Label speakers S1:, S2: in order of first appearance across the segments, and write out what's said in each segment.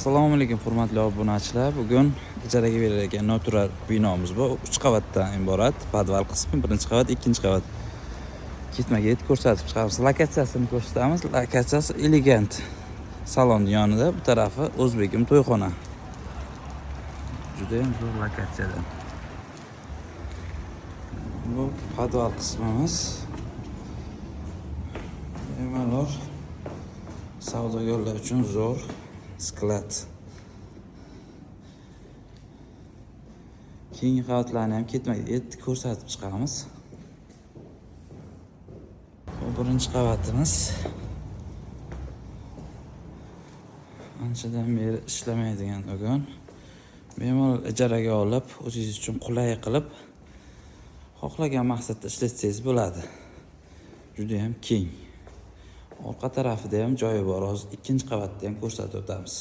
S1: Assalomu alaykum hurmatli obunachilar. Bugun ijaraga berilgan noturar binomiz bu 3 qavatdan iborat. Podval qismi, birinchi qavat, ikkinchi qavat. Ketma-ket ko'rsatib chiqamiz. Lokatsiyasini ko'rsatamiz. Lokatsiyasi elegant. Salonning yonida, bu tarafi O'zbekim to'yxona. Juda ham zo'r lokatsiyadan. Bu podval qismimiz. Bemalol savdogarlar uchun zo'r sklad. Keyingi qavatlarni ham ketma-ket ko'rsatib chiqamiz. Bu birinchi qavatimiz. Anchadan beri ishlamaydigan do'kon. Bemalol ijaraga olib, o'zingiz uchun qulay qilib, xohlagan maqsadda ishlatsangiz bo'ladi. Juda ham keng. Orqa tarafida ham joyi bor. Hozir ikkinchi qavatda ham ko'rsatib o'tamiz.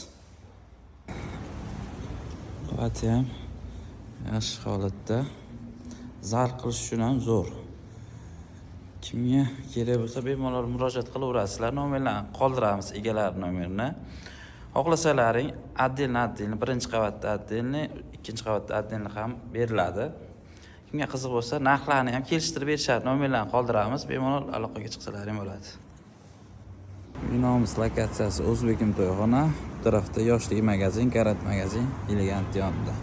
S1: Qavat ham yaxshi holatda. Zarb qilish uchun ham zo'r. Kimga kerak bo'lsa bemalol murojaat qilaverasizlar. Nomerlarni qoldiramiz, egalar nomerini. Xohlasalaring отдельно birinchi qavatda отдельно, ikkinchi qavatda отдельно ham beriladi. Kimga qiziq bo'lsa, narxlarni ham kelishtirib berishadi. Nomerlarni qoldiramiz, bemalol aloqaga chiqsalaring bo'ladi. Binomiz lokatsiyasi O'zbekim to'yxona, bu tarafda yoshlik magazin, karat magazin, elegant yonida.